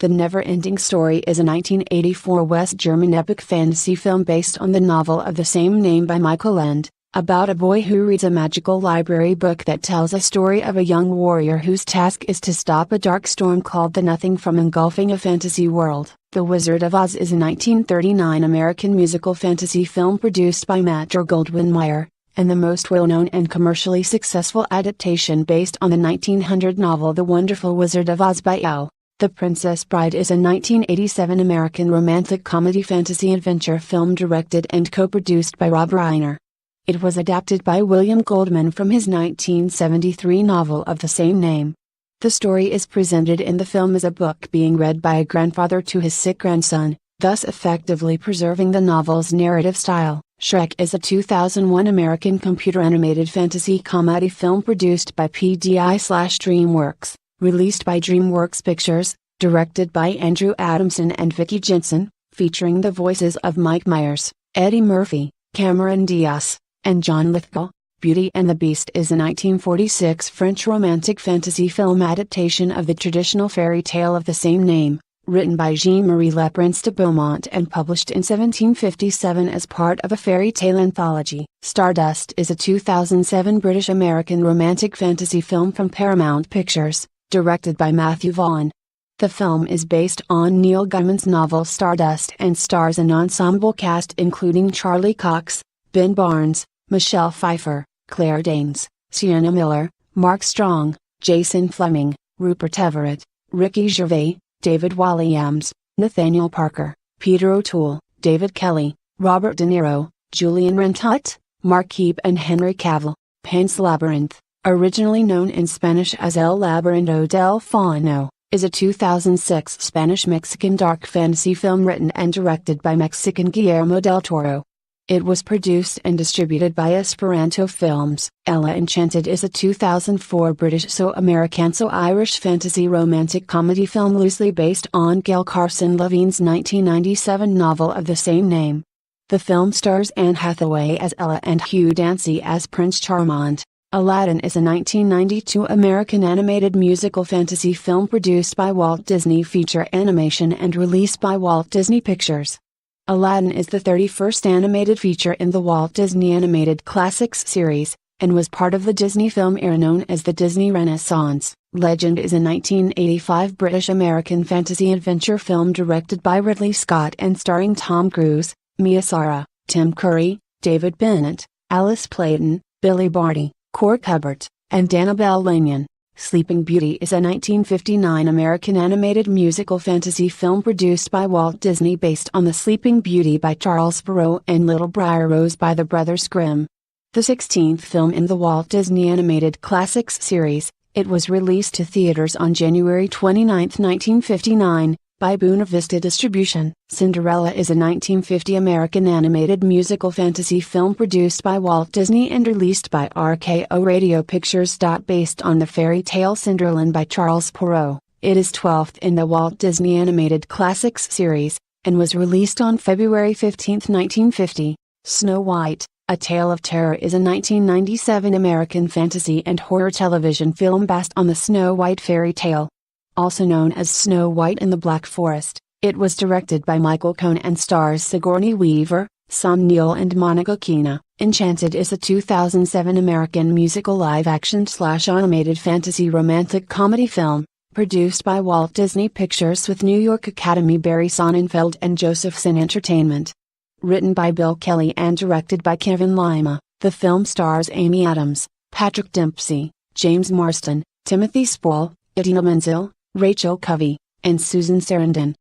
The Never-Ending Story is a 1984 West German epic fantasy film based on the novel of the same name by Michael Ende, about a boy who reads a magical library book that tells a story of a young warrior whose task is to stop a dark storm called the Nothing from engulfing a fantasy world. The Wizard of Oz is a 1939 American musical fantasy film produced by Metro-Goldwyn-Mayer, and the most well-known and commercially successful adaptation based on the 1900 novel The Wonderful Wizard of Oz by L. The Princess Bride is a 1987 American romantic comedy fantasy adventure film directed and co-produced by Rob Reiner. It was adapted by William Goldman from his 1973 novel of the same name. The story is presented in the film as a book being read by a grandfather to his sick grandson, thus effectively preserving the novel's narrative style. Shrek is a 2001 American computer-animated fantasy comedy film produced by PDI/DreamWorks. Released by DreamWorks Pictures, directed by Andrew Adamson and Vicky Jensen, featuring the voices of Mike Myers, Eddie Murphy, Cameron Diaz, and John Lithgow. Beauty and the Beast is a 1946 French romantic fantasy film adaptation of the traditional fairy tale of the same name, written by Jean-Marie Le Prince de Beaumont and published in 1757 as part of a fairy tale anthology. Stardust is a 2007 British-American romantic fantasy film from Paramount Pictures, directed by Matthew Vaughn. The film is based on Neil Gaiman's novel Stardust and stars an ensemble cast including Charlie Cox, Ben Barnes, Michelle Pfeiffer, Claire Danes, Sienna Miller, Mark Strong, Jason Fleming, Rupert Everett, Ricky Gervais, David Walliams, Nathaniel Parker, Peter O'Toole, David Kelly, Robert De Niro, Julian Rentot, Mark Heap and Henry Cavill. Pan's Labyrinth, originally known in Spanish as El Laberinto del Fauno, is a 2006 Spanish-Mexican dark fantasy film written and directed by Mexican Guillermo del Toro. It was produced and distributed by Esperanto Films. Ella Enchanted is a 2004 British-American-Irish fantasy romantic comedy film loosely based on Gail Carson Levine's 1997 novel of the same name. The film stars Anne Hathaway as Ella and Hugh Dancy as Prince Charmant. Aladdin is a 1992 American animated musical fantasy film produced by Walt Disney Feature Animation and released by Walt Disney Pictures. Aladdin is the 31st animated feature in the Walt Disney Animated Classics series, and was part of the Disney film era known as the Disney Renaissance. Legend is a 1985 British-American fantasy adventure film directed by Ridley Scott and starring Tom Cruise, Mia Sara, Tim Curry, David Bennett, Alice Playton, Billy Barty, Cork Hubbard, and Annabelle Lanyon. Sleeping Beauty is a 1959 American animated musical fantasy film produced by Walt Disney based on The Sleeping Beauty by Charles Perrault and Little Briar Rose by the Brothers Grimm. The 16th film in the Walt Disney Animated Classics series, it was released to theaters on January 29, 1959, by Buena Vista Distribution. Cinderella is a 1950 American animated musical fantasy film produced by Walt Disney and released by RKO Radio Pictures. Based on the fairy tale Cinderella by Charles Perrault, it is 12th in the Walt Disney Animated Classics series, and was released on February 15, 1950. Snow White, A Tale of Terror is a 1997 American fantasy and horror television film based on the Snow White fairy tale. Also known as Snow White and the Black Forest, it was directed by Michael Cohn and stars Sigourney Weaver, Sam Neill and Monica Keena. Enchanted is a 2007 American musical live-action/animated fantasy romantic comedy film, produced by Walt Disney Pictures with New York Academy Barry Sonnenfeld and Josephson Entertainment. Written by Bill Kelly and directed by Kevin Lima, the film stars Amy Adams, Patrick Dempsey, James Marston, Timothy Spall, Idina Menzel, Rachel Covey, and Susan Sarandon.